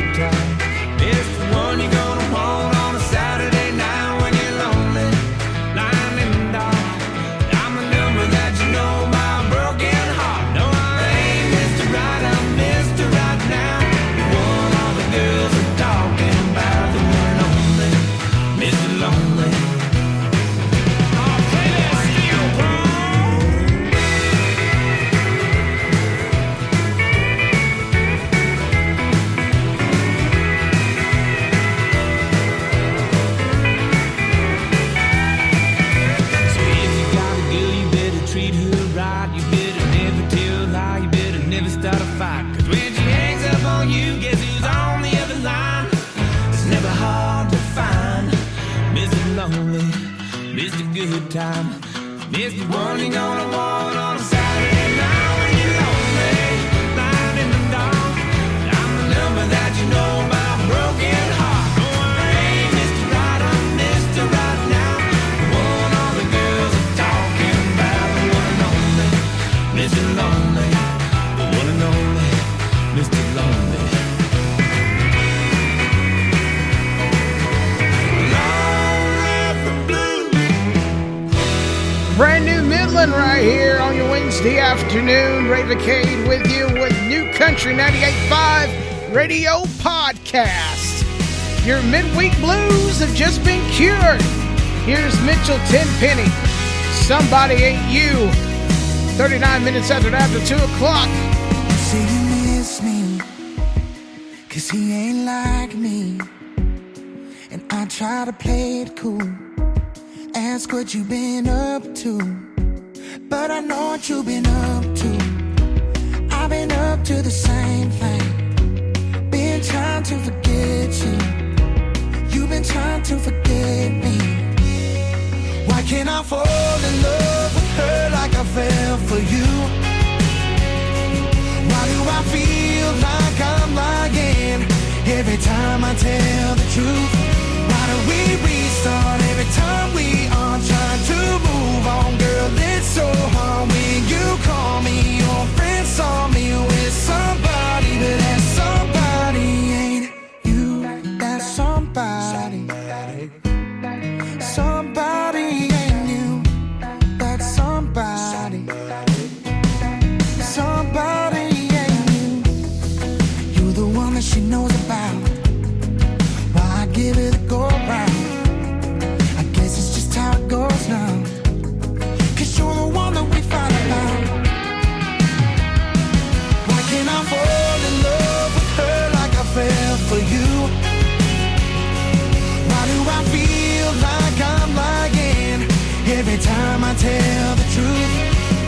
good time. It's the one you're gonna want on a Saturday night when you're lonely, lying in the dark. I'm the number that you know by a broken heart. No, I ain't Mr. Right, I'm Mr. Right now. The one all the girls are talking about, the one and only Mr. Lonely. I'll play that steel drum. So if you got a girl, you better treat her right. You better never tell a lie. You better never start a fight. 'Cause when she hangs up on you, guess who's on the other line? It's never hard to find Mr. Lonely, Mr. Good Time, Mr. One you're gonna want on a Saturday night when you're lonely, lying in the dark. I'm the number that you know by a broken heart. No, I ain't Mr. Right, I'm Mr. Right now. The one all the girls are talking about, the one and only Mr. Lonely, the one and only Mr. Lonely. Brand new Midland right here on your Wednesday afternoon. Ray Vacade with you with New Country 98.5 Radio Podcast. Your midweek blues have just been cured. Here's Mitchell Tenpenny. Somebody Ain't You. 39 minutes after 2 o'clock. Say you miss me, 'cause he ain't like me. And I try to play it cool, ask what you been up to, but I know what you've been up to. I've been up to the same thing, been trying to forget you. You've been trying to forget me. Why can't I fall in love with her like I fell for you? Why do I feel like I'm lying every time I tell the truth? Why do we restart every time we are trying to move on? Girl, it's so hard when you call me, your friends saw me with somebody, but that somebody ain't you. That somebody, somebody ain't you. That somebody, somebody ain't you. You're the one that she knows about. Why I give it a go round? I guess it's just how it goes now. 'Cause you're the one that we fight about. Why can't I fall in love with her like I fell for you? Why do I feel like I'm lying every time I tell the truth?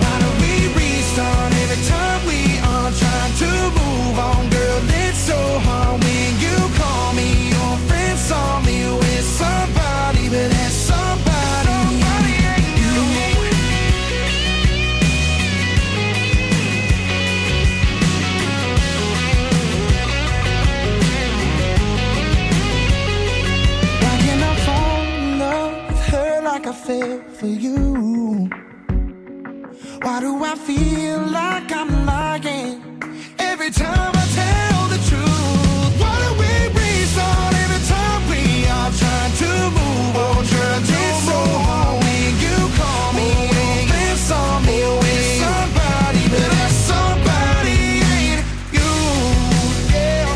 Why do we restart every time we are trying to move on? Girl, it's so hard when you call me, your friends saw me with somebody, but that somebody ain't you. Why can't I fall in love with her like I fell for you? Why do I feel like I'm lying every time I tell the truth? Why do we restart every time we are trying to move on? Trying to it's so hard when you call me, your friends saw me with somebody, but that somebody ain't you. Yeah.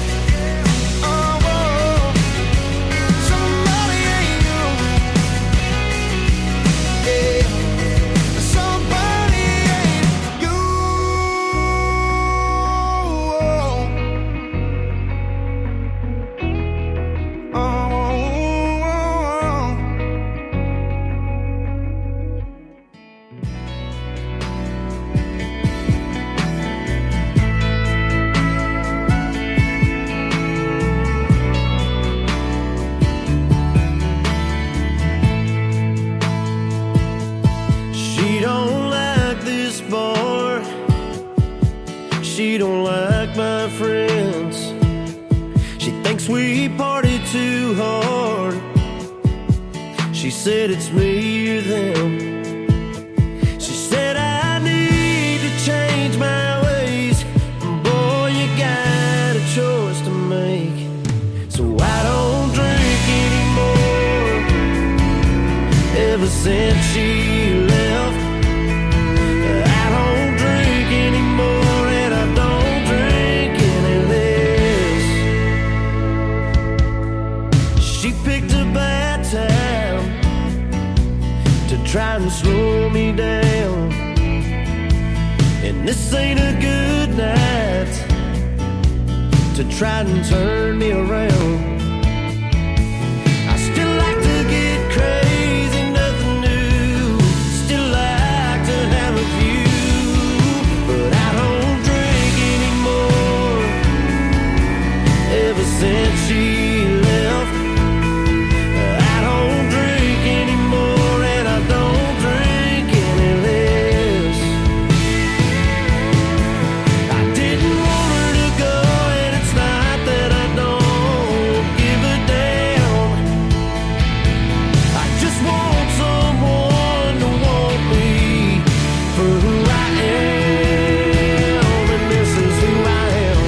Oh, somebody ain't you. Yeah. Somebody ain't you. She don't like this bar. She don't like my friends. She thinks we party too hard. She said it's me or them. She said I need to change my ways. Boy, you got a choice to make. since she left. I don't drink anymore and I don't drink any less. She picked a bad time to try and slow me down, and this ain't a good night to try and turn me around. I still like to get crazy, nothing new. Still like to have a few, but I don't drink anymore. Ever since she left, I don't drink anymore and I don't drink any less. I didn't want her to go, and it's not that I don't give a damn. I just want someone to want me for who I am, and this is who I am.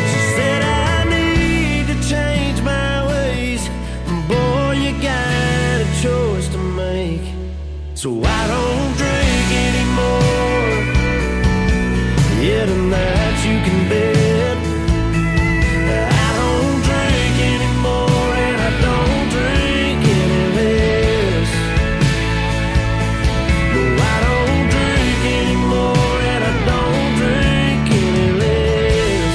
She said I need to change my ways. Boy, you got a choice to make. So I don't drink anymore. Yeah, tonight you can bet I don't drink anymore and I don't drink any less. No, I don't drink anymore and I don't drink any less.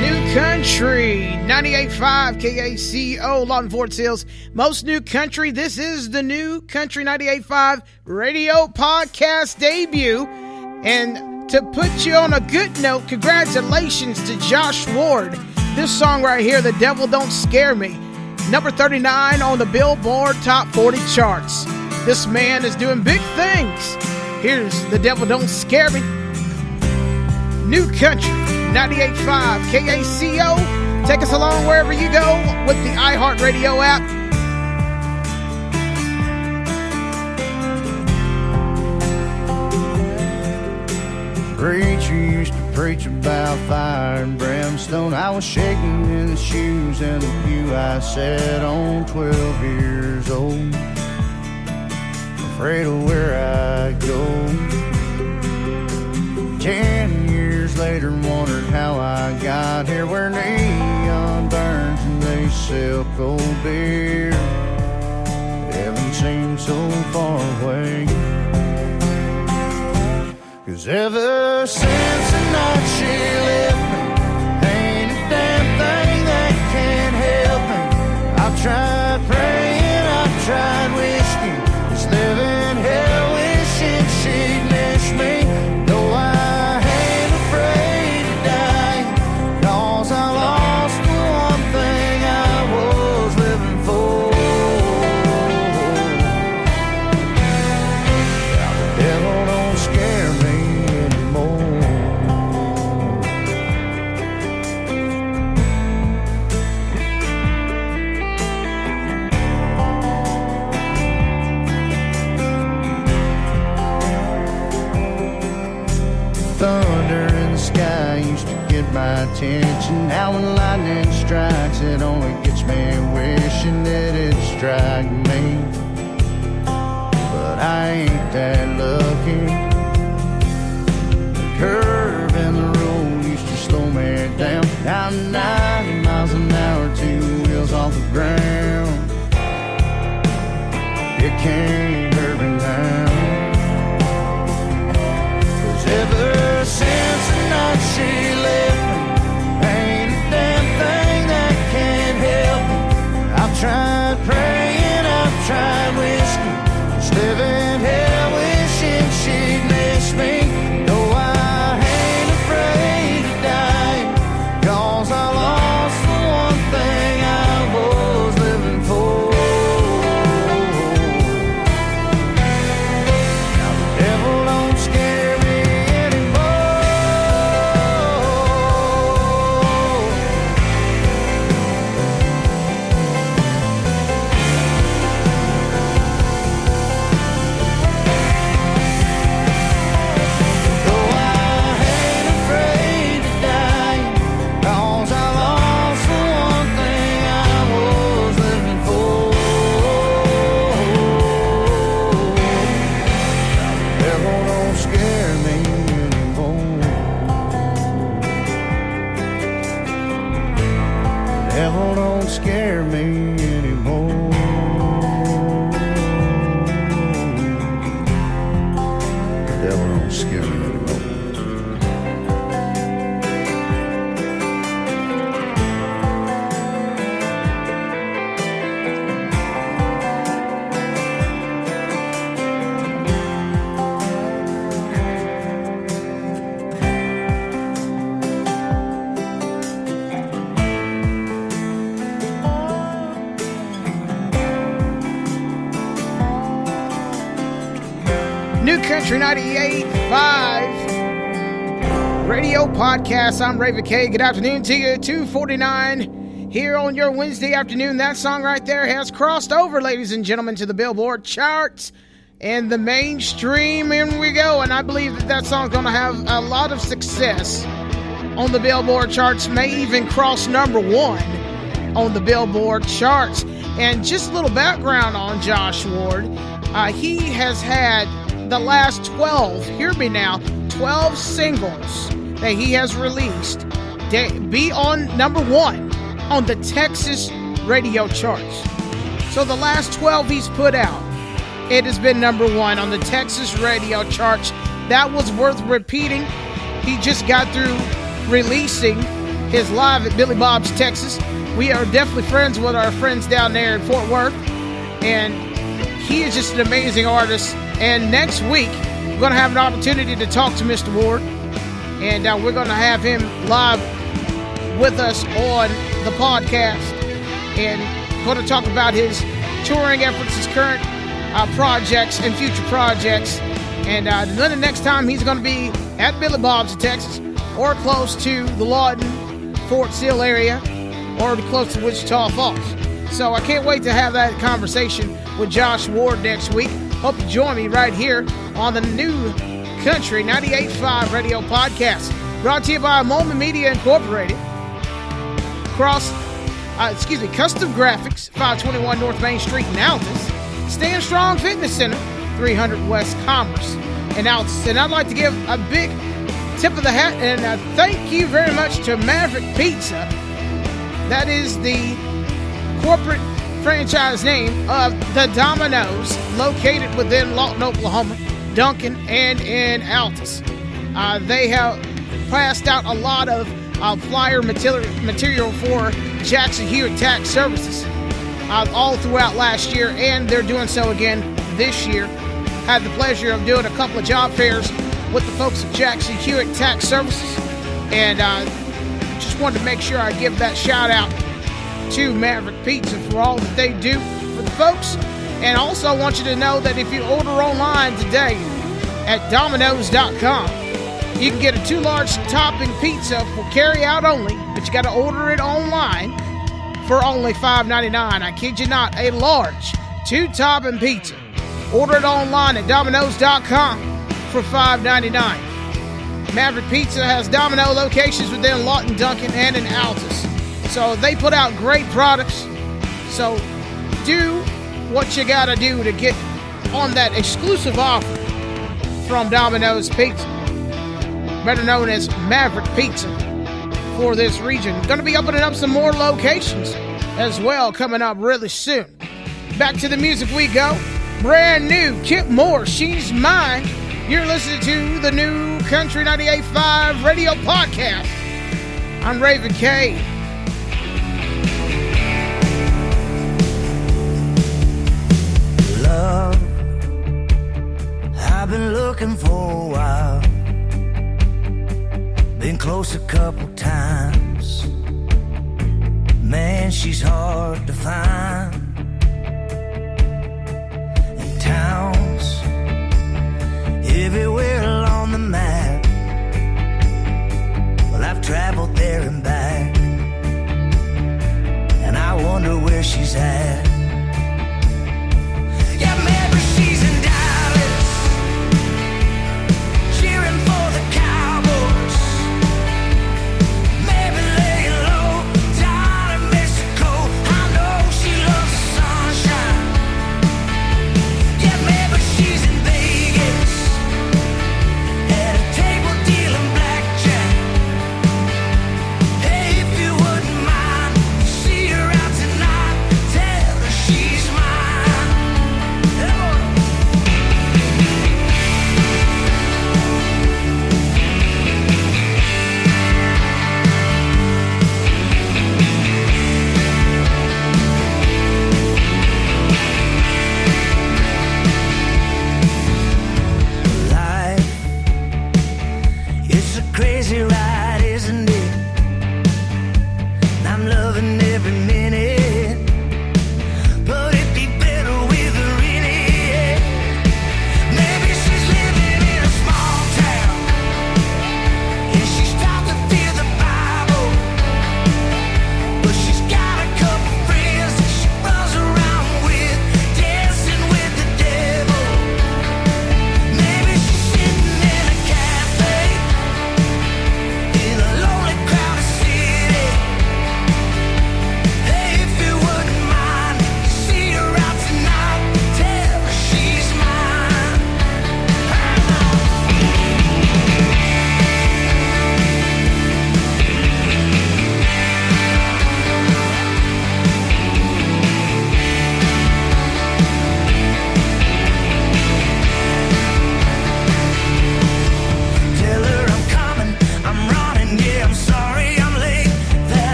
New Country 98.5 KACO, Lawton Fort Hills. Most New Country. This is the New Country 98.5 radio podcast debut. And to put you on a good note, congratulations to Josh Ward. This song right here, The Devil Don't Scare Me, number 39 on the Billboard Top 40 charts. This man is doing big things. Here's The Devil Don't Scare Me. New Country 98.5 KACO. Take us along wherever you go with the iHeartRadio app. Preacher used to preach about fire and brimstone. I was shaking in the shoes and the pew I sat on, 12 years old, afraid of where I'd go. 10 years later, wondered how I got here, where neon burns and they sell cold beer. Heaven seems so far away. 'Cause ever since the night she left me, ain't a damn thing that can help me. I've tried praying, I've tried whiskey, just living hell wishing she'd miss me. No, I ain't afraid to die, 'cause I lost the one thing I was living for. The devil don't scare me anymore. Thunder in the sky used to get my attention. Now when lightning strikes, it only gets me wishing that it'd strike me. But I ain't that lucky. The curve in the road used to slow me down. Now 90 miles an hour, 2 wheels off the ground. It can't hurt me now. 'Cause ever since the night she left me, ain't a damn thing that can help me. I've tried praying, I've tried whiskey, just living hell wishing she'd miss me. No, I ain't afraid to die, 'cause I lost the one thing I was living for. scare me anymore. The devil don't scare me anymore. New Country 98.5 Radio Podcast. I'm Ray McKay. Good afternoon to you. 2:49 here on your Wednesday afternoon. That song right there has crossed over, ladies and gentlemen, to the Billboard charts and the mainstream. In we go. And I believe that song's going to have a lot of success on the Billboard charts. May even cross number one on the Billboard charts. And just a little background on Josh Ward. He has had the last 12, hear me now, 12 singles that he has released be on number one on the Texas radio charts. So the last 12 he's put out, it has been number one on the Texas radio charts. That was worth repeating. He just got through releasing his live at Billy Bob's, Texas. We are definitely friends with our friends down there in Fort Worth, and he is just an amazing artist. And next week, we're going to have an opportunity to talk to Mr. Ward. And we're going to have him live with us on the podcast. And going to talk about his touring efforts, his current projects and future projects. And then the next time he's going to be at Billy Bob's in Texas, or close to the Lawton, Fort Sill area, or close to Wichita Falls. So I can't wait to have that conversation with Josh Ward next week. Hope you join me right here on the New Country 98.5 Radio Podcast. Brought to you by Mollman Media Inc. Custom Graphics, 521 North Main Street in Altus. Stand Strong Fitness Center, 300 West Commerce in Altus. And I'd like to give a big tip of the hat and thank you very much to Maverick Pizza. That is the corporate franchise name of the Domino's, located within Lawton, Oklahoma, Duncan, and in Altus. They have passed out a lot of flyer material for Jackson Hewitt Tax Services all throughout last year, and they're doing so again this year. Had the pleasure of doing a couple of job fairs with the folks at Jackson Hewitt Tax Services, and just wanted to make sure I give that shout out to Maverick Pizza for all that they do for the folks. And also I want you to know that if you order online today at Domino's.com, you can get a 2 large topping pizza for carry out only, but you got to order it online for only $5.99. I kid you not, a large 2 topping pizza. Order it online at Domino's.com for $5.99. Maverick Pizza has Domino locations within Lawton, Duncan, and in Altus. So they put out great products. So do what you got to do to get on that exclusive offer from Domino's Pizza, better known as Maverick Pizza, for this region. Going to be opening up some more locations as well coming up really soon. Back to the music we go. Brand new Kip Moore, She's Mine. You're listening to the New Country 98.5 Radio Podcast. I'm Raven K. Love, I've been looking for a while. Been close a couple times. Man, she's hard to find. In towns everywhere along the map. Well, I've traveled there and back, and I wonder where she's at. Yeah, maybe she's in Dallas, cheering for the Cowboys. Maybe laying low down in Mexico. I know she loves the sunshine. Yeah, maybe she's in Vegas, at a table dealing blackjack. Hey, if you wouldn't mind, see her out tonight.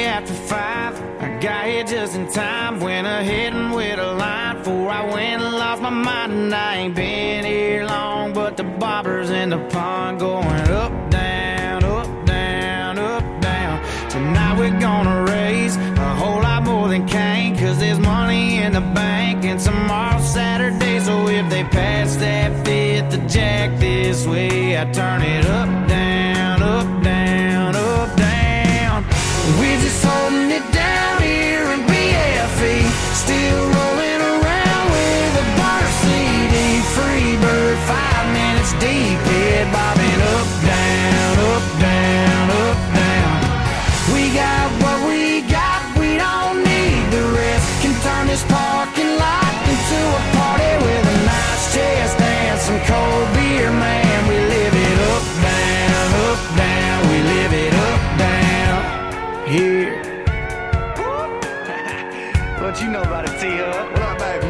Friday after 5. I got here just in time. Went ahead and with a line before I went and lost my mind. And I ain't been here long, but the bobbers in the pond going up, down, up, down, up, down. Tonight we're gonna raise a whole lot more than Cain, 'cause there's money in the bank and tomorrow's Saturday. So if they pass that fifth of Jack this way, I turn it up, down, up, down, up, down. We're just holding it down here in BFE, still rolling around with a bar CD. Free bird, 5 minutes deep, head bobbing up, down, up, down, up, down. We got what we got, we don't need the rest. Can turn this parking lot into a party with a nice chest and some cold beer, man. We live it up, down, we live it up, down here. What you know about it, T-Hub? What up, baby?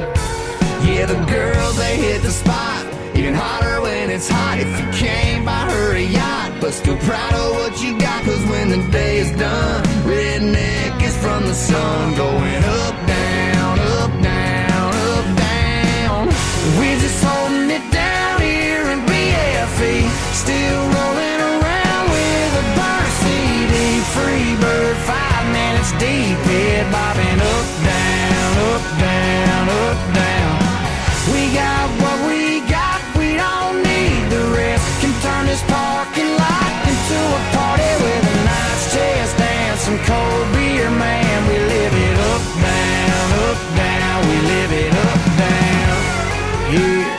Yeah, the girls, they hit the spot, even hotter when it's hot. If you came by her a yacht, but still proud of what you got, 'cause when the day is done, redneck is from the sun, going up, down, up, down, up, down. We're just holding it down here in BFE, still rolling around with a burn CD. Free bird, 5 minutes deep, head bobbing up, down, up, down, up, down. We got what we got, we don't need the rest. Can turn this parking lot into a party with a nice chest and some cold beer, man. We live it up, down, we live it up, down here.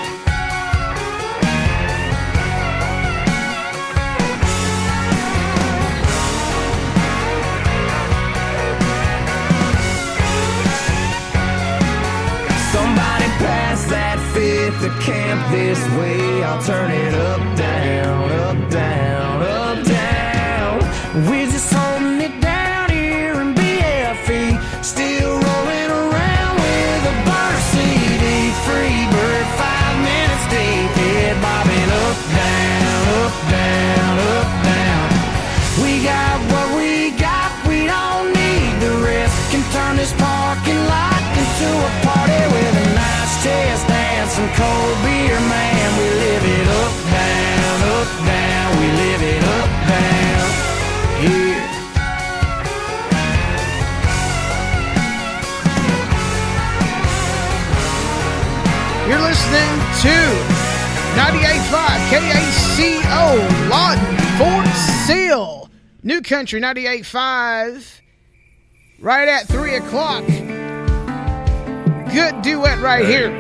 Somebody pass that fifth to camp this way. I'll turn it up, down, up, down, up, down. We're just holding it down here in BFE, still rolling around with a bar CD. Free bird, 5 minutes deep, head bobbing up, down, up, down, up, down. We got what we got, we don't need the rest. Can turn this parking lot into a party with a nice chest and some cold beer, man. We live it up, down, we live it up, down here. You're listening to 98.5 KACO, Lawton, Fort Sill. New Country 98.5, right at 3 o'clock. Good duet right here.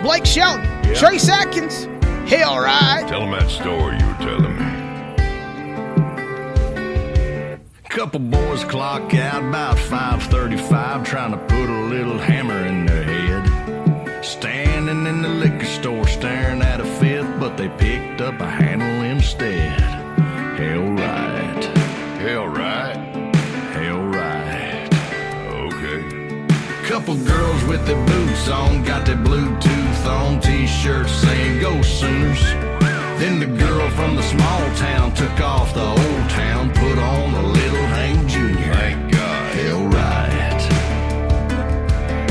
Blake Shelton, Yeah. Trace Atkins, Hell Right. Tell them that story you were telling me. Couple boys clock out about 5:35, trying to put a little hammer in their head. Standing in the liquor store staring at a fifth, but they picked up a handle instead. Hell right. Hell right. Hell right. Okay. Couple girls with their boots on, got their Bluetooth on, t-shirts saying go Sooners. Then the girl from the small town took off the old town, put on the little Hank Jr. Thank God. Hell right.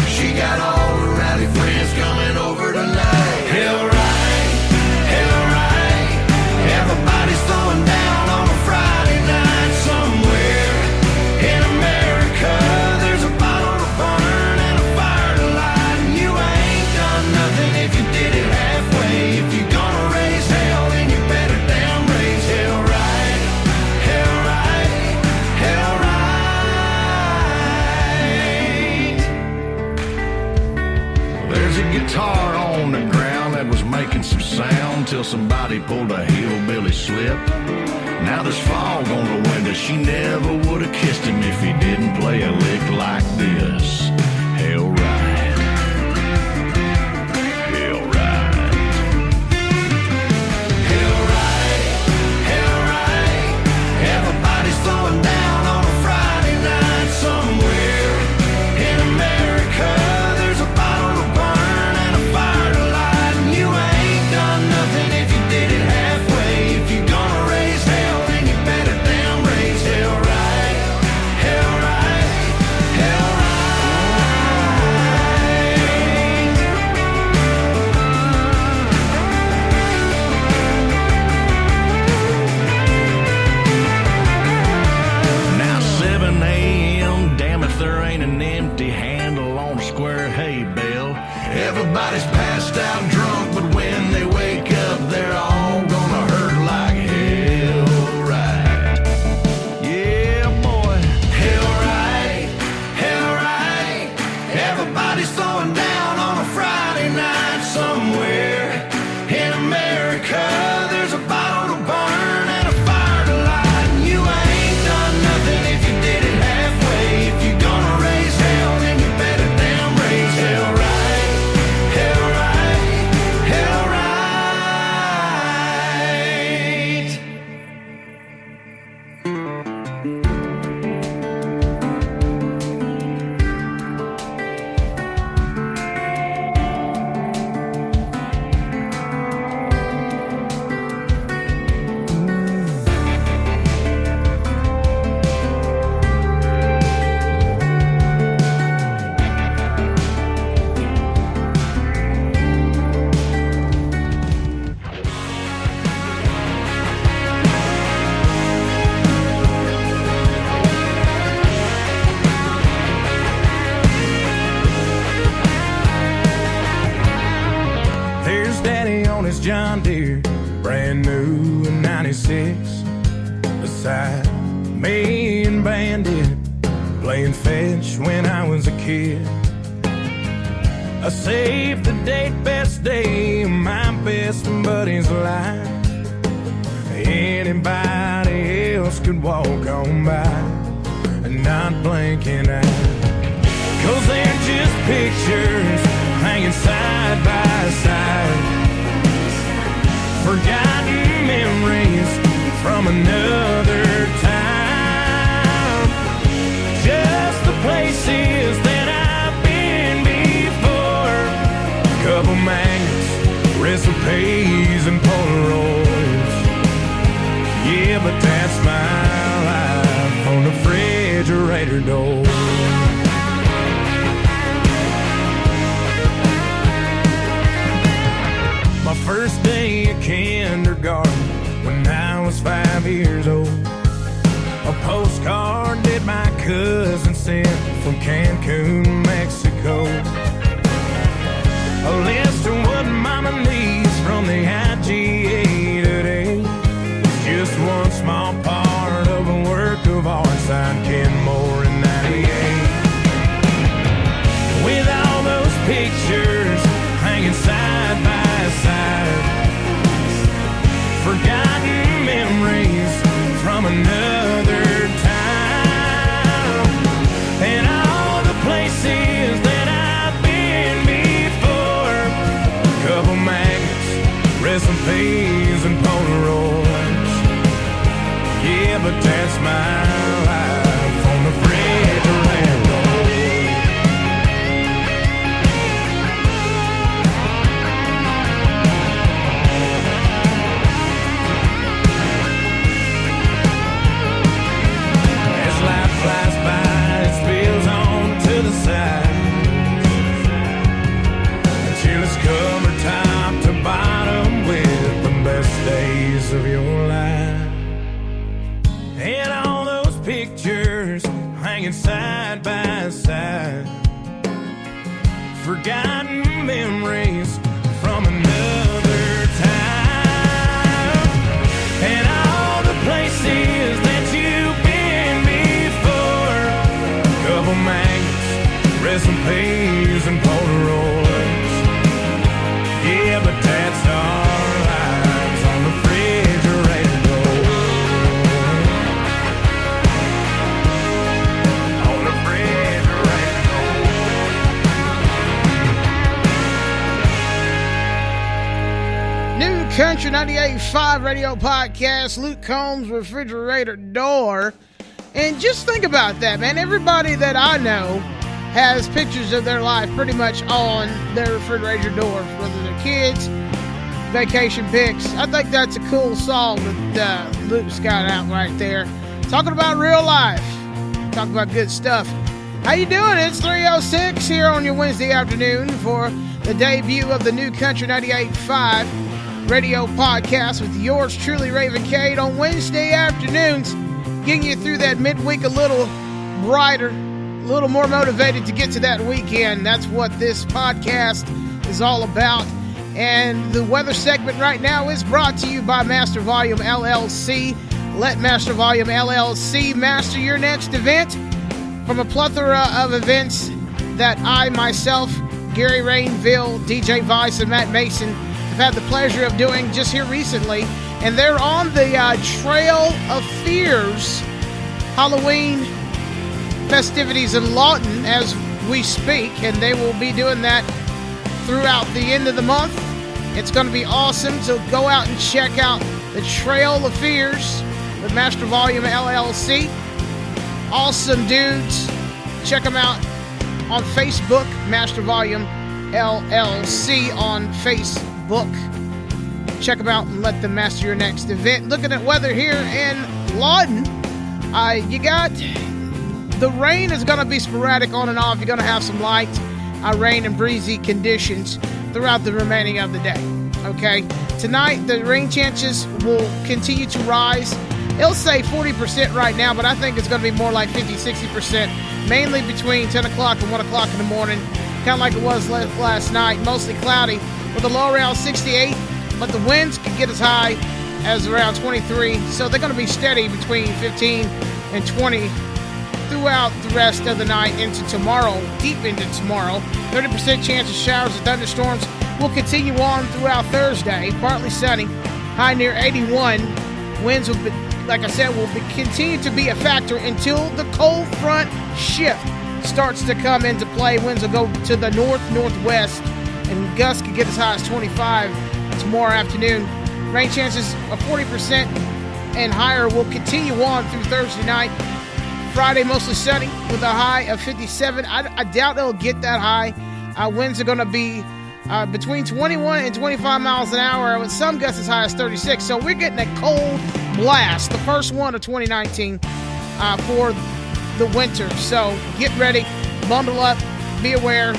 She got all her rowdy friends coming over tonight. Hell right. Hell right. Everybody's throwing down on a Friday night somewhere in America. There's a bottle to burn and a fire to light, and you ain't done nothing if you did it halfway. If you're gonna raise hell, then you better damn raise hell right. Hell right. Hell right. There's a guitar on the ground that was making some sound till somebody pulled a hillbilly slip. Now there's fog on the window. She never would have kissed him if he didn't play a lick like this. Hell right. Hell right. Hell right. Hell right. Everybody's throwing down on a Friday night somewhere in America. There's a bottle to burn and a fire to light, and you ain't done nothing if you did it halfway. If you're gonna raise hell, then you better damn raise hell right. Hell right. empty handle on a square hay bale. Everybody's passed out drunk, but when they wake up, they're all gonna hurt like hell, right? Yeah, boy, hell right, hell right. Everybody's throwing down on a Friday night somewhere in America. There's a bottle to burn and a fire to light, and you ain't done nothing if you did it halfway. If you're gonna raise hell, then you better damn raise hell right, hell right, hell John Deere, brand new in 96. Beside me and Bandit, playing fetch when I was a kid. I saved the date, best day of my best buddy's life. Anybody else could walk on by and not blink an eye. 'Cause they're just pictures hanging side by side. Forgotten memories from another time. Just the places that I've been before. A couple magnets, recipes, and Polaroids. Yeah, but that's my life on the refrigerator door. My first day at kindergarten when I was 5 years old. A postcard that my cousin sent from Cancun, Mexico. A list of what mama needs from the IGA today. It's just one small part of a work of art signed Kenmore in 98. With all those pictures hanging side by side. Forgotten memories from another time. And all the places that I've been before. A couple magnets, recipes, and Polaroids. Yeah, but that's my life on the refrigerator door. Flies by, it spills on to the side until it's covered top to bottom with the best days of your life. And all those pictures hanging side by side. Forgotten memories from another time. And all the places that you've been before. Couple magnets, recipes, and Polaroids. Yeah, but that's our lives on the refrigerator door. On the refrigerator New Country 98.5 Radio Podcast, Luke Combs' Refrigerator Door. And just think about that, man. Everybody that I know has pictures of their life pretty much on their refrigerator door, whether they're kids, vacation pics. I think that's a cool song that Luke's got out right there. Talking about real life. Talking about good stuff. How you doing? It's 3:06 here on your Wednesday afternoon for the debut of the New Country 98.5 Radio Podcast with yours truly, Raven Cade, on Wednesday afternoons. Getting you through that midweek a little brighter, little more motivated to get to that weekend. That's what this podcast is all about. And the weather segment right now is brought to you by Master Volume LLC. Let Master Volume LLC master your next event. From a plethora of events that I myself, Gary Rainville, DJ Vice, and Matt Mason have had the pleasure of doing just here recently. And they're on the Trail of Fears Halloween festivities in Lawton as we speak. And they will be doing that throughout the end of the month. It's going to be awesome. So go out and check out the Trail of Fears with Master Volume LLC. Awesome dudes. Check them out on Facebook, Master Volume LLC on Facebook. Check them out and let them master your next event. Looking at weather here in Lawton, you got the rain is going to be sporadic on and off. You're going to have some light rain and breezy conditions throughout the remaining of the day. Okay, tonight the rain chances will continue to rise. It'll say 40% right now, but I think it's going to be more like 50-60%, mainly between 10 o'clock and 1 o'clock in the morning, kind of like it was last night. Mostly cloudy with a low around 68, but the winds can get as high as around 23, so they're going to be steady between 15 and 20 throughout the rest of the night into tomorrow, deep into tomorrow. 30% chance of showers and thunderstorms will continue on throughout Thursday. Partly sunny, high near 81. Winds will be, like I said, will continue to be a factor until the cold front shift starts to come into play. Winds will go to the north-northwest, and gusts can get as high as 25 tomorrow afternoon. Rain chances of 40% and higher will continue on through Thursday night. Friday, mostly sunny with a high of 57. I doubt it'll get that high. Winds are going to be between 21 and 25 miles an hour with some gusts as high as 36. So we're getting a cold blast, the first one of 2019 for the winter. So get ready, bundle up, be aware.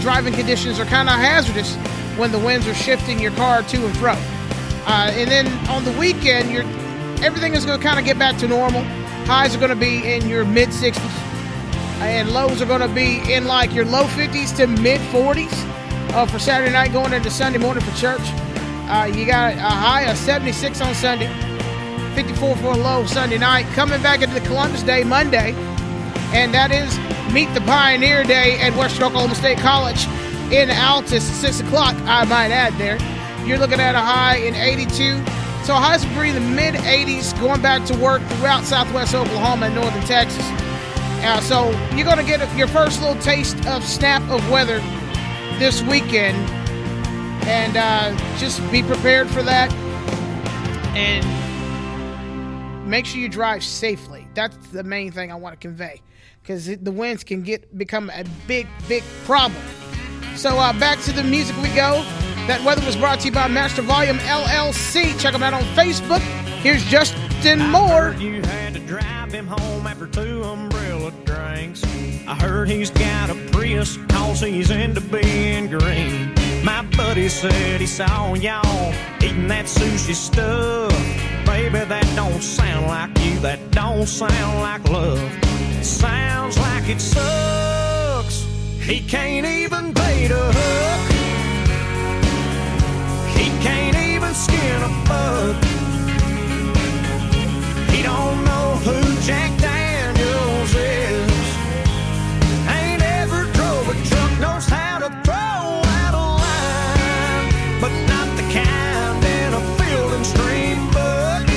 Driving conditions are kind of hazardous when the winds are shifting your car to and fro. And then on the weekend, everything is going to kind of get back to normal. Highs are going to be in your mid-60s, and lows are going to be in like your low 50s to mid-40s for Saturday night going into Sunday morning for church. You got a high of 76 on Sunday, 54 for a low Sunday night. Coming back into the Columbus Day Monday, and that is Meet the Pioneer Day at Western Oklahoma State College in Altus, 6 o'clock, I might add there. You're looking at a high in 82. So highs will be in the mid-80s going back to work throughout southwest Oklahoma and northern Texas. So you're going to get your first little taste of snap of weather this weekend. And just be prepared for that. And make sure you drive safely. That's the main thing I want to convey. Because the winds can become a big, big problem. So back to the music we go. That weather was brought to you by Master Volume LLC. Check them out on Facebook. Here's Justin Moore. You had to drive him home after 2 umbrella drinks. I heard he's got a Prius cause he's into being green. My buddy said he saw y'all eating that sushi stuff. Baby, that don't sound like you. That don't sound like love. It sounds like it sucks. He can't even bait a hook. He can't even skin a bug. He don't know who Jack Daniels is. Ain't ever drove a truck, knows how to throw out a line, but not the kind in a field and stream book.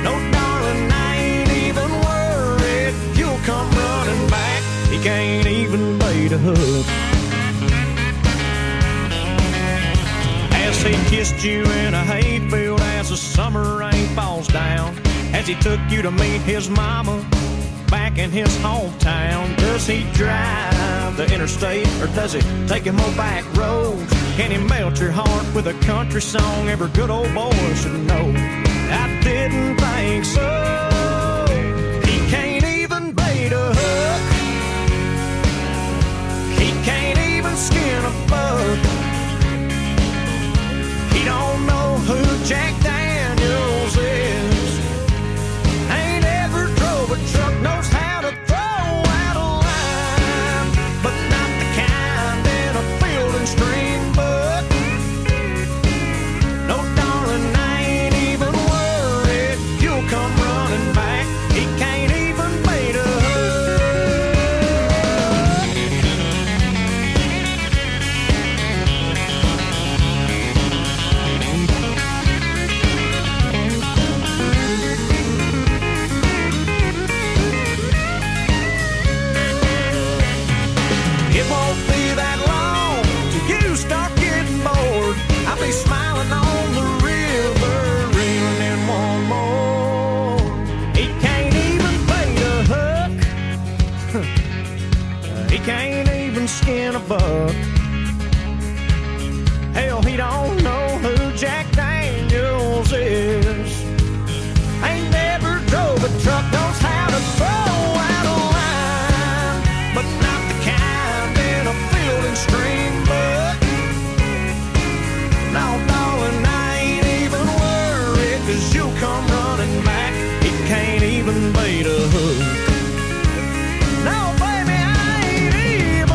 No, darling, I ain't even worried. You'll come running back. He can't even bait a hook. As he kissed you in a hayfield as the summer rain falls down, as he took you to meet his mama back in his hometown. Does he drive the interstate or does he take him on back roads? Can he melt your heart with a country song every good old boy should know? I didn't think so. He can't even bait a hook. He can't even skin a bug. He don't know who Jack Daniels is. Ain't ever drove a truck, knows how to can't even skin a buck. Hell, he don't know who Jack Daniels is. Ain't never drove a truck, knows how to throw out a line, but not the kind in a field and stream book. No, darling, I ain't even worried, 'cause you'll come running back. He can't even bait a hook. No, baby, I ain't even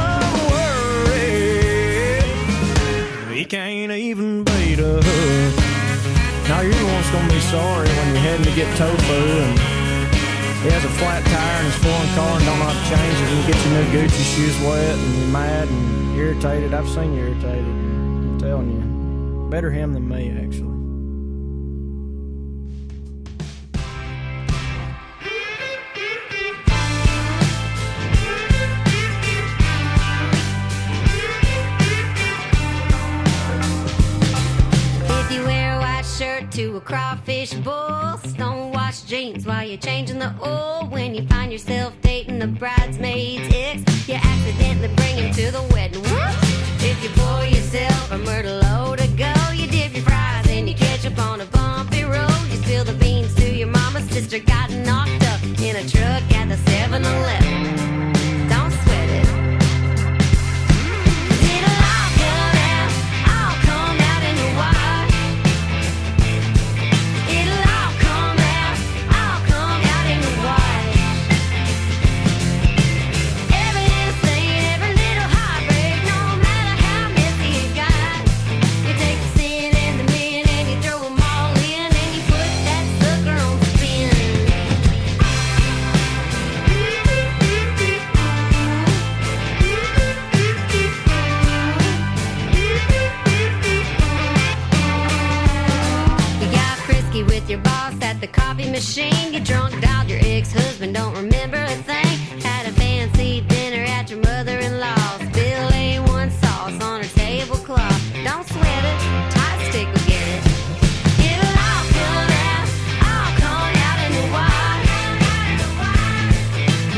worried. He can't even bait a hook. Now you're the one's gonna be sorry when you're heading to get tofu and he has a flat tire in his foreign car and don't know how to change it, and you get your new Gucci shoes wet and you're mad and irritated. I've seen you irritated. I'm telling you. Better him than me, actually. To a crawfish boil, stonewashed jeans while you're changing the oil. When you find yourself dating the bridesmaid's ex, you accidentally bring him to the wedding. Whoops! If you pour yourself a myrtle load to go, you dip your fries and you catch up on a bumpy road. You spill the beans to your mama's sister, got knocked up in a truck at the 7-Eleven. Don't sweat it. It'll all come out in the wash. Your boss at the coffee machine. You drunk, dialed your ex-husband, don't remember a thing. Had a fancy dinner at your mother-in-law's. Bill A1 sauce on her tablecloth. Don't sweat it, Tide stick will get it. It'll all come out in the wash.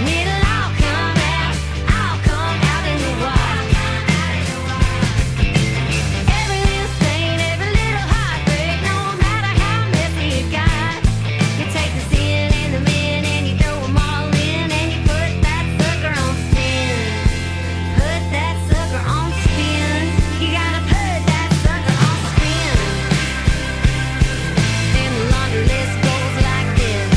It'll all come out in the wash. Every little stain, every little heartbreak, no matter how messy it got. You take the sin and the men and you throw them all in, and you put that sucker on spin. Put that sucker on spin. You gotta put that sucker on spin. And the laundry list goes like this.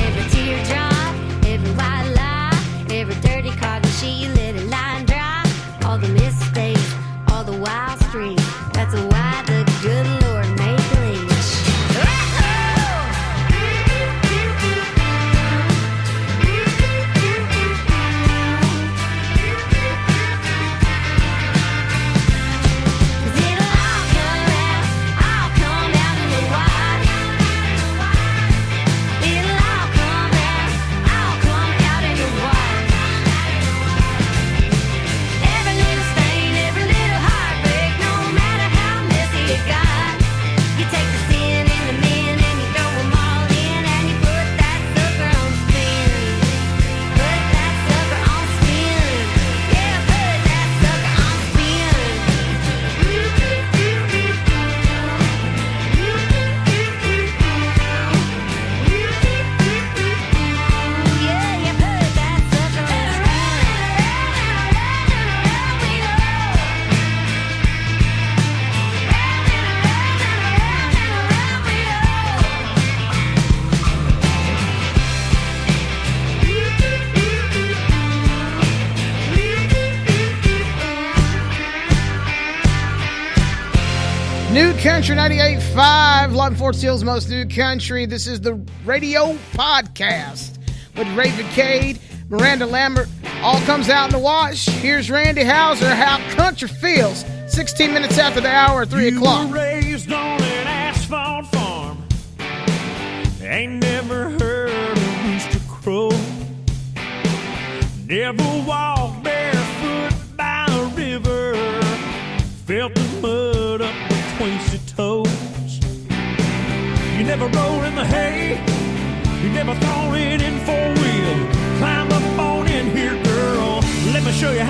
Every teardrop, every white lie, every dirty cotton sheet, you let it lie and dry. All the mistakes, all the wild streams. That's why the good Lord made bleach. It'll all come out in the wash. It'll all come out in the wash. Every little stain, every little heartbreak, no matter how messy it got. You take the sin and the men and you throw them all in, and you put that sucker on spin. Put that sucker on spin. Yeah, put that sucker on spin. Yeah, you put that sucker on New Country 98.5, Love and Fort Steele's Most New Country. This is the radio podcast with Raven Cade, Miranda Lambert. All comes out in the wash. Here's Randy Hauser, How Country Feels. 16 minutes after the hour, 3 o'clock. You were raised on an asphalt farm. Ain't never heard a rooster crow. Never walked barefoot by a river. Felt the mud up between your toes. You never rolled in the hay. never thrown it in 4-wheel. Climb up on in here, girl. Let me show you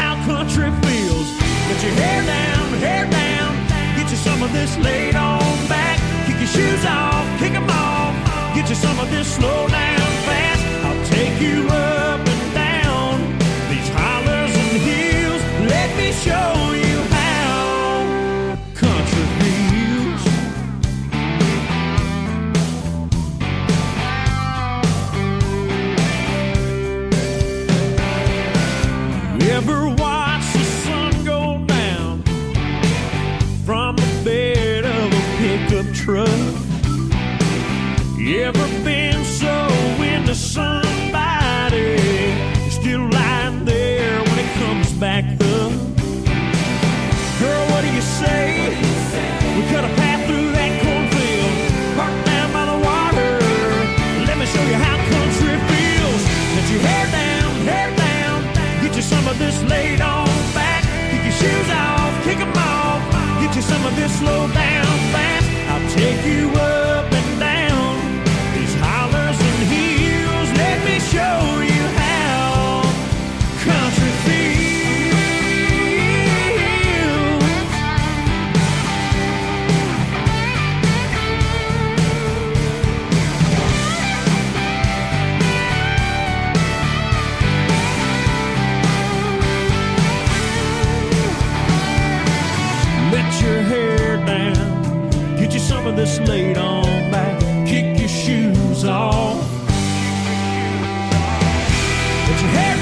never been so into somebody. You're still lying there when it comes back up. Girl, what do you say? We cut a path through that cornfield, parked down by the water. Let me show you how country feels. Let your hair down, get you some of this laid on back. Kick your shoes off, kick them off, get you some of this slow down fast. I'll take you up and down these hollers and hills. Let me show you how country feels. Let your hair down, get you some of this laid on back, kick your shoes off. Let your hair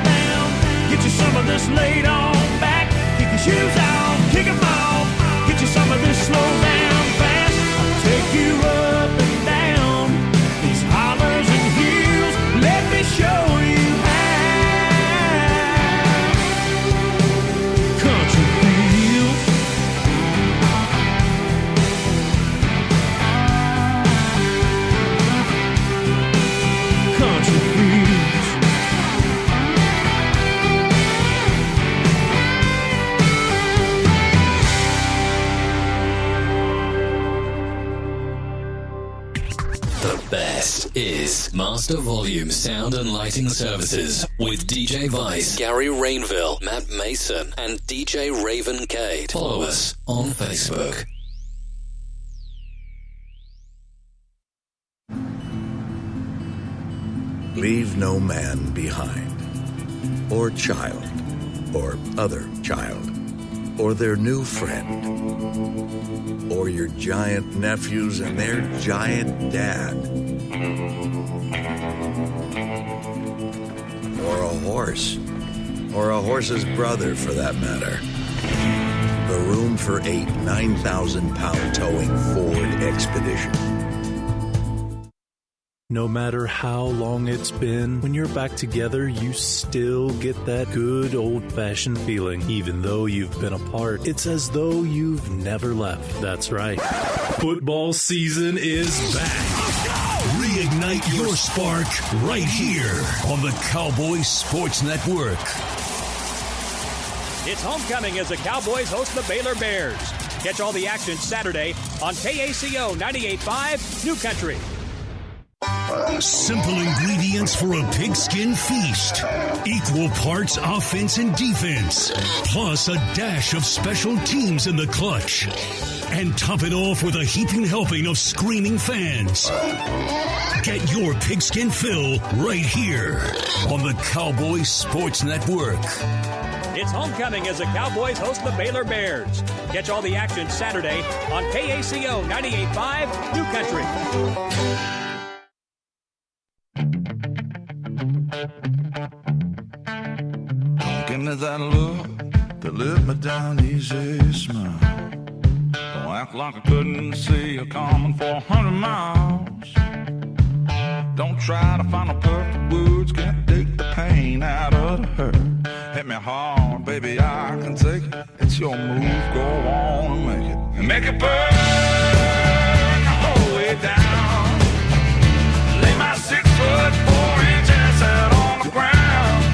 down, get you some of this laid on back, kick your shoes off, kick them off, get you some of this slow down fast. I'll take you up and down these hollers and hills. Let me show you how country feels. Country feels. The best is Master Volume Sound and Lighting Services with DJ Vice, Gary Rainville, Matt Mason, and DJ Raven Cade. Follow us on Facebook. Leave no man behind, or child, or other child, or their new friend, or your giant nephews and their giant dad, or a horse, or a horse's brother for that matter. The room for 8 9,000-pound towing Ford Expedition. No matter how long it's been, when you're back together, you still get that good old-fashioned feeling. Even though you've been apart, it's as though you've never left. That's right. Football season is back. Reignite your spark right here on the Cowboys Sports Network. It's homecoming as the Cowboys host the Baylor Bears. Catch all the action Saturday on KACO 98.5 New Country. Simple ingredients for a pigskin feast. Equal parts offense and defense. Plus a dash of special teams in the clutch. And top it off with a heaping helping of screaming fans. Get your pigskin fill right here on the Cowboys Sports Network. It's homecoming as the Cowboys host the Baylor Bears. Catch all the action Saturday on KACO 98.5 New Country. Give me that look that lit me down easy, smile. Don't act like I couldn't see you coming for 100 miles. Don't try to find a perfect words, can't take the pain out of the hurt. Hit me hard, baby, I can take it. It's your move, go on and make it. And make it burn the whole way down. Lay my 6 foot 4 inches out on the ground.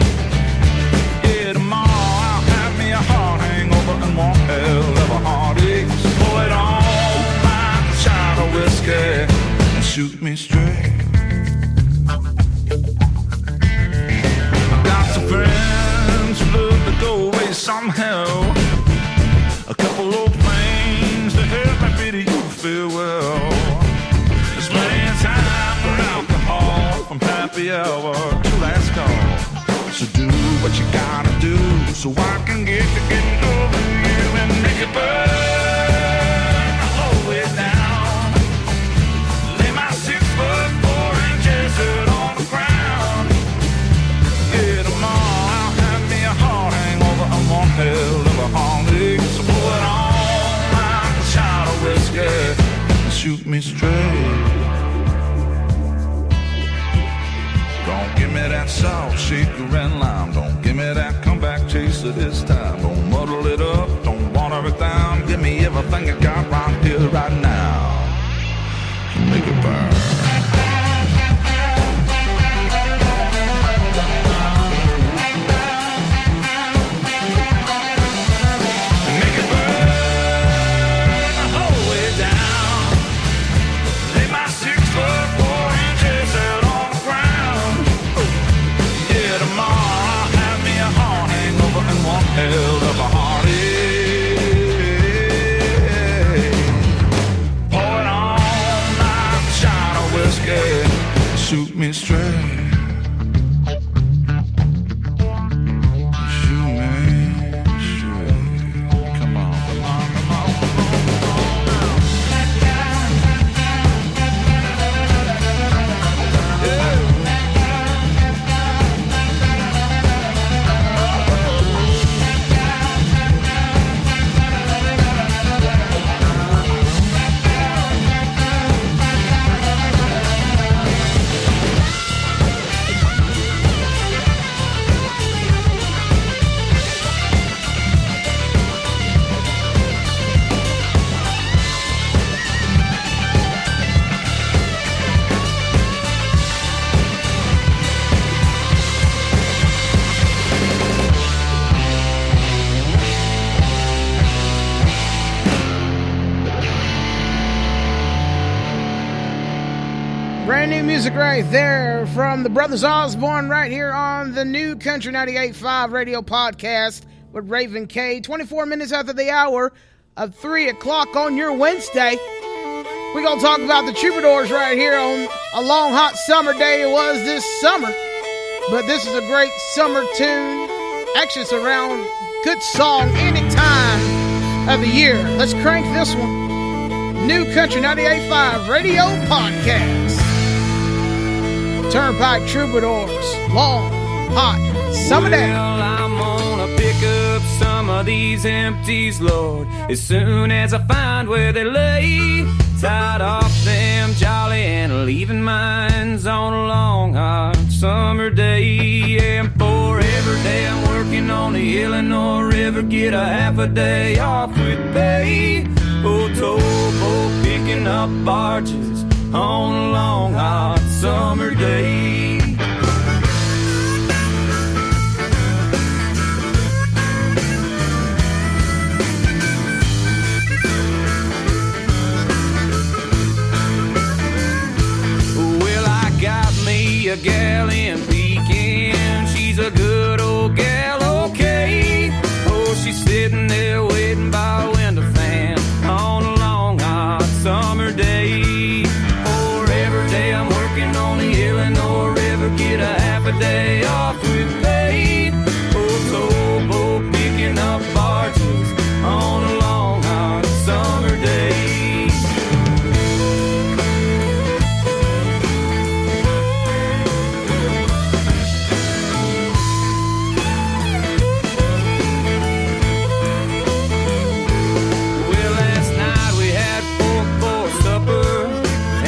Yeah, tomorrow I'll have me a heart hangover and one hell of a heartache. So pull it on like a shot of whiskey and shoot me straight. I've got some friends who love to go away somehow. A couple old flames to help me pity you feel well. There's plenty of time for alcohol from happy hour to last call. So do what you gotta do so I can get to getting over you and make it burn the whole way down. Lay my 6 foot 4 inches out on the ground. Yeah, tomorrow I'll have me a heart hangover and one hell of a heartache. So pull it on like a shot of whiskey and shoot me straight. shaker and lime. Don't give me that comeback chaser this time. Don't muddle it up, don't water it down. Give me everything you got right here, right now. Make it burn. Held up a heartache. Pour it on like China whiskey. Shoot me straight. Shoot me straight. Come on, come on, come on, come on, Brand new music right there from the Brothers Osborne right here on the new Country 98.5 radio podcast with Raven K. 24 minutes after the hour of 3 o'clock on your Wednesday. We're going to talk about the Troubadours right here on a long, hot summer day it was this summer. But this is a great summer tune. Actually, it's around good song any time of the year. Let's crank this one. New Country 98.5 radio podcast. Turnpike Troubadours, long, hot summer day. Well, I'm gonna pick up some of these empties, Lord, as soon as I find where they lay. Tied off them jolly and leaving mines on a long, hot summer day. And for every day I'm working on the Illinois River, get a half a day off with pay. Oh, towboat picking up barges on a long, hot summer day. Well, I got me a gal in Pekin. She's a good old gal, okay. Oh, she's sitting there waiting by a window fan on a long, hot summer day. I'm working on the Illinois River, get a half a day off with pay. Oh, towboat picking up barges on a long, hot summer day. Well, last night we had pork for supper,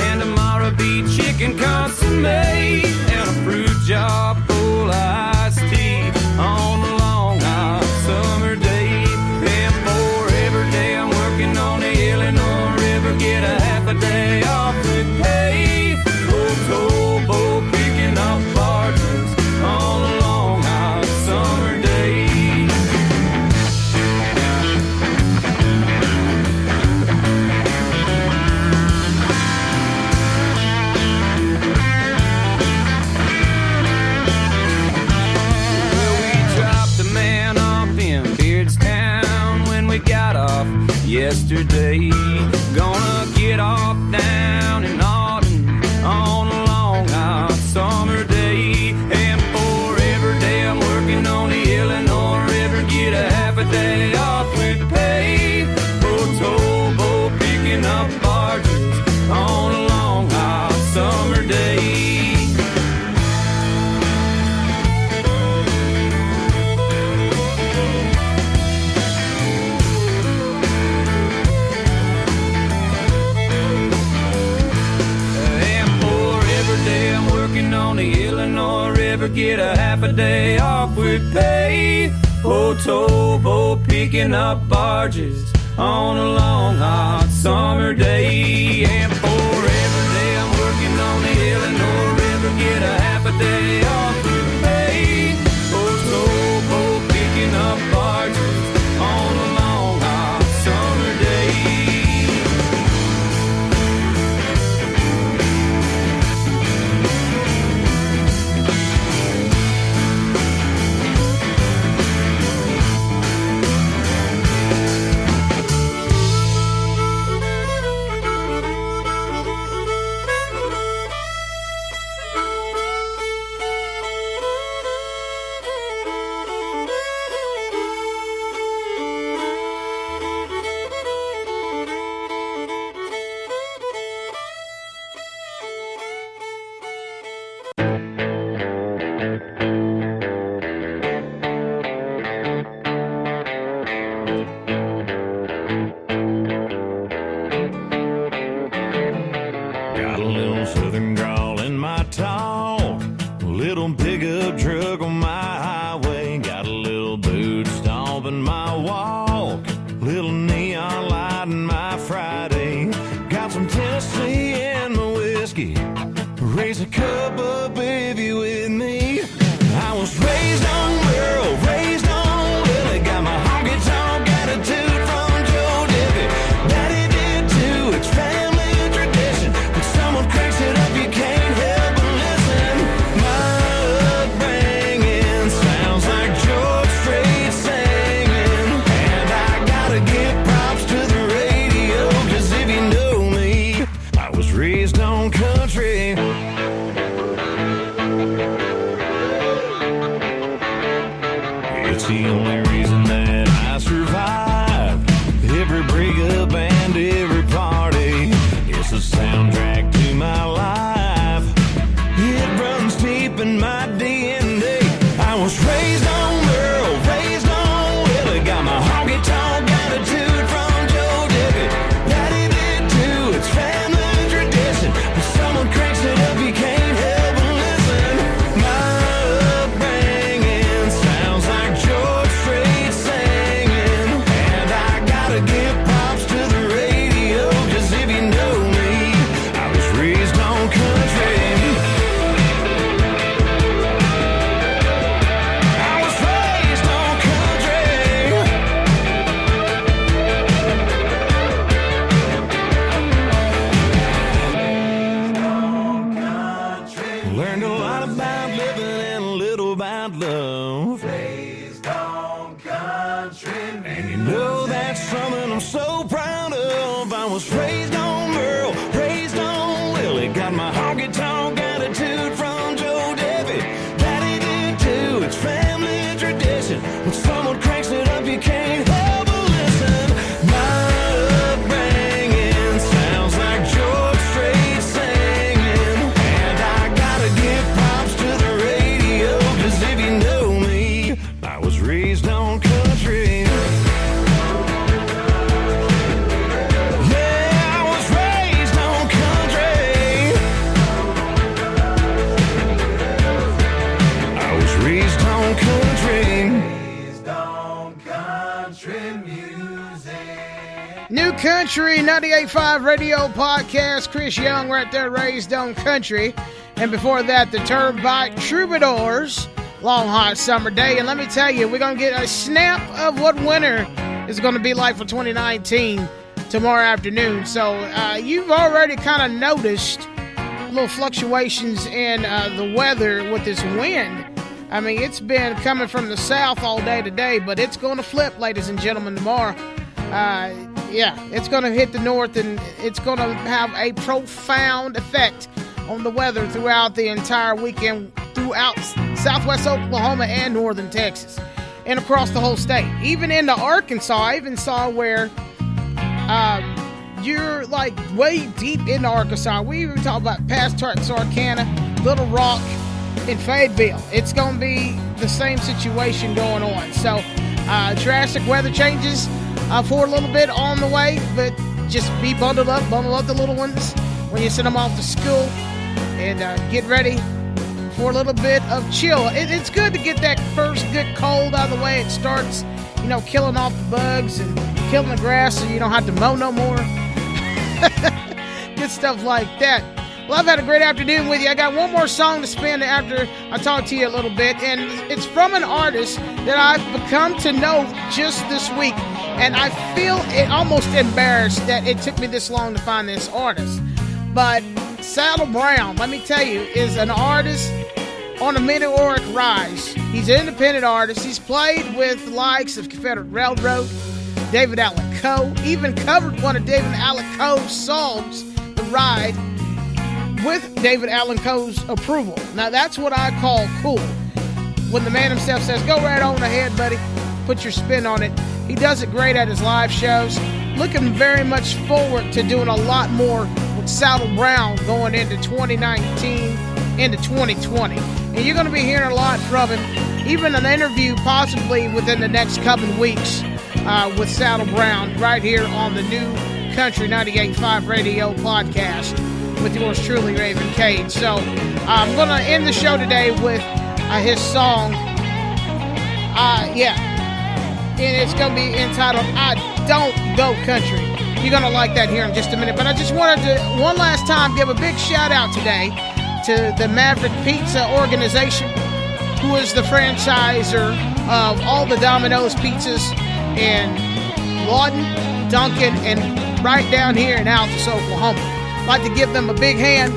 and tomorrow be chicken consomme and a fruit jar full of iced tea on a long, hot summer day. And for every day I'm working on the Illinois River, get a half a day off with pay. Oh, towboat picking up barges on a long, hot summer day. Got off yesterday, gonna get off down in Auden on a long, hot summer day. And for every day I'm working on the Illinois River, get a half a day off with pay. Oh, towboat picking up barges on a long, hot summer day. get a half a day off with pay. Oh, towboat picking up barges on a long hot summer day. And for every day I'm working on the Illinois River, get a half a day off with pay. Oh, towboat picking up barges on a long hot summer day. Got a little southern drawl in my talk, a little pickup truck on my highway, got a little boot stomp in my walk, little neon light in my Friday, got some Tennessee in my whiskey, raise a cup up if you with me. I was raised on Merle, raised on Willie, got my honky tonk attitude from Joe Dippy. Daddy did too, it's family tradition. When someone cranks it up, you can't help but listen. My upbringing sounds like George Strait singing. And I gotta give props to the radio, 'cause if you know me, I was raised on country. It's the only reason that I survived every breakup and every party. It's the soundtrack to my life. It runs deep in my DNA. I was raised on Merle, raised on Willie, got my honky tonk attitude from Joe Dippy. Daddy did too, it's family tradition. When someone cranks it up, you can't help but listen. My upbringing sounds like George Strait singing. And I gotta give props to the radio, 'cause if you know me, I was raised on country. I was raised on country. Learned a lot about living and a little about love. Raised on country. And you know that's something I'm so proud of. I was raised on Merle, raised on Willie, got my honky tonk attitude from Joe Dippy. Daddy did too, it's family tradition. When someone cranks it up, you can't help but listen. My upbringing sounds like George Strait singing. And I gotta give props to the radio, 'cause if you know me, I was raised on country. Yeah, I was raised on country. I was raised on country. Raised on country music. New Country 98.5 Radio Podcast. Chris Young right there, raised on country. And before that, the Turnpike Troubadours, Long Hot Summer Day. And let me tell you, we're going to get a snap of what winter is going to be like for 2019 tomorrow afternoon. So you've already kind of noticed little fluctuations in the weather with this wind. I mean, it's been coming from the south all day today, but it's going to flip, ladies and gentlemen, tomorrow. Yeah, it's going to hit the north, and it's going to have a profound effect on the weather throughout the entire weekend, throughout southwest Oklahoma and northern Texas, and across the whole state. Even into Arkansas, I even saw where you're like way deep into Arkansas. We even talk about past Texarkana, Little Rock, and Fayetteville. It's going to be the same situation going on. So drastic weather changes for a little bit on the way, but just be bundle up the little ones when you send them off to school, and get ready for a little bit of chill. It's good to get that first good cold out of the way. It starts, killing off the bugs and killing the grass so you don't have to mow no more. Good stuff like that. Well, I've had a great afternoon with you. I got one more song to spin after I talk to you a little bit, and it's from an artist that I've become to know just this week, and I feel almost embarrassed that it took me this long to find this artist. But Saddle Brown, let me tell you, is an artist on a meteoric rise. He's an independent artist. He's played with the likes of Confederate Railroad, David Allan Coe, even covered one of David Allan Coe's songs, The Ride, with David Allan Coe's approval. Now, that's what I call cool. When the man himself says, go right on ahead, buddy, put your spin on it. He does it great at his live shows. Looking very much forward to doing a lot more with Saddle Brown going into 2019, into 2020. And you're going to be hearing a lot from him, even an interview possibly within the next couple of weeks with Saddle Brown right here on the new Country 98.5 Radio podcast with yours truly, Raven Cade. So I'm going to end the show today with his song, and it's going to be entitled, I Don't Go Country. You're going to like that here in just a minute. But I just wanted to, one last time, give a big shout out today to the Maverick Pizza organization, who is the franchisor of all the Domino's pizzas in Lawton, Duncan, and right down here in Altus, Oklahoma. I'd like to give them a big hand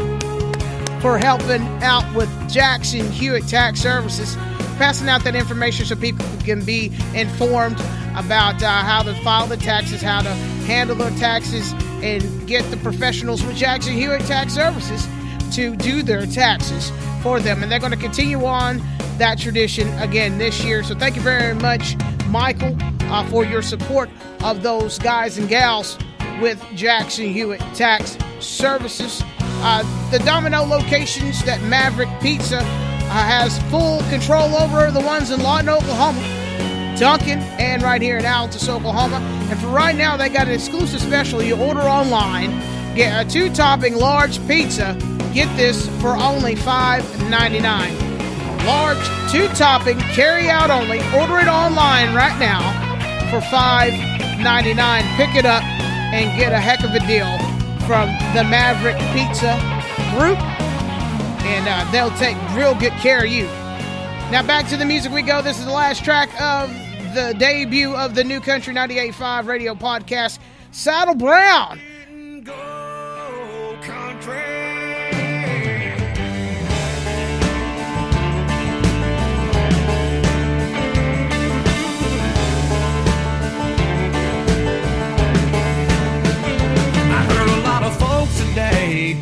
for helping out with Jackson Hewitt Tax Services, passing out that information so people can be informed about how to file the taxes, how to handle their taxes, and get the professionals with Jackson Hewitt Tax Services to do their taxes for them. And they're going to continue on that tradition again this year. So thank you very much, Michael, for your support of those guys and gals with Jackson Hewitt Tax Services. The Domino locations that Maverick Pizza has full control over, the ones in Lawton, Oklahoma, Duncan, and right here in Altus, Oklahoma. And for right now, they got an exclusive special. You order online, get a 2-topping large pizza. Get this for only $5.99. Large 2-topping, carry out only. Order it online right now for $5.99. Pick it up and get a heck of a deal from the Maverick Pizza Group, and they'll take real good care of you. Now back to the music we go. This is the last track of the debut of the new Country 98.5 Radio podcast, Saddle Brown. Go country.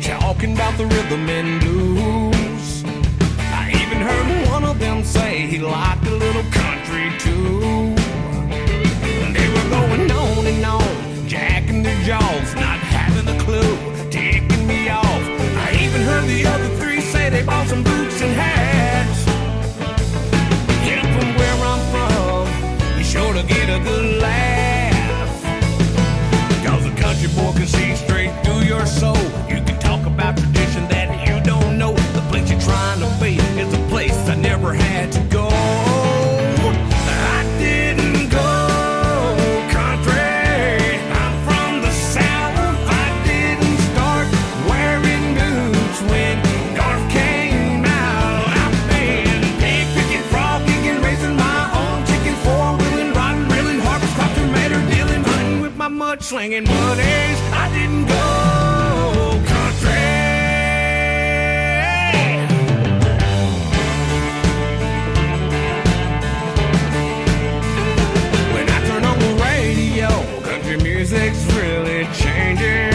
Talking about the rhythm and blues. I even heard one of them say he liked a little country too. They were going on and on, jacking their jaws, not having a clue, ticking me off. I even heard the other three say they bought some boots and hats. Yeah, from where I'm from, you sure to get a good laugh. Cause a country boy can see straight through your soul. You can talk about tradition that you don't know. The place you're trying to be is a place I never had to go. I didn't go country. I'm from the South. I didn't start wearing boots when North came out. I've been pig picking, frog kicking, raising my own chickens, four-wheeling, riding, reeling, harvest crops, tomato dealing, hunting with my mud-slinging buddies. I didn't go country. When I turn on the radio, country music's really changing.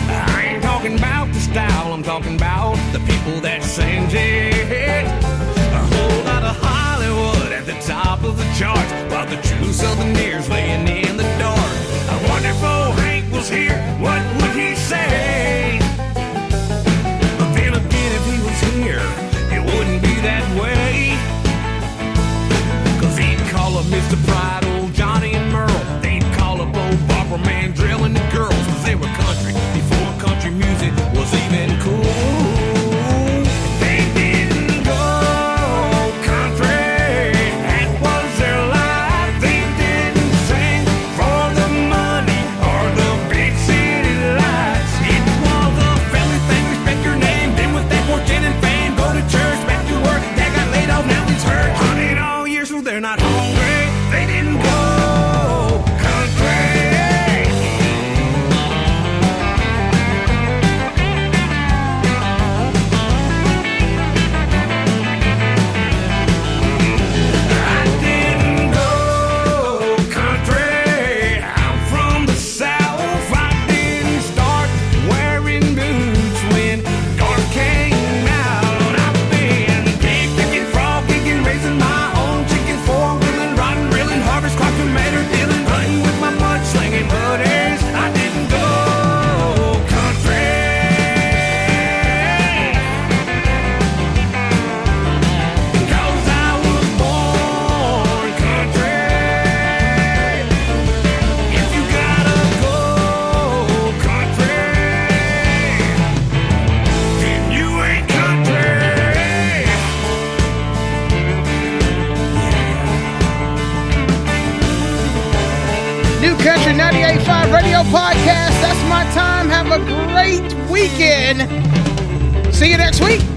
I ain't talking about the style, I'm talking about the people that sings it. A whole lot of Hollywood at the top of the charts, while the true Southerners laying in the dark. I wonder if old Hank was here, what they're not hungry. They didn't go country. Country 98.5 Radio Podcast. That's my time. Have a great weekend. See you next week.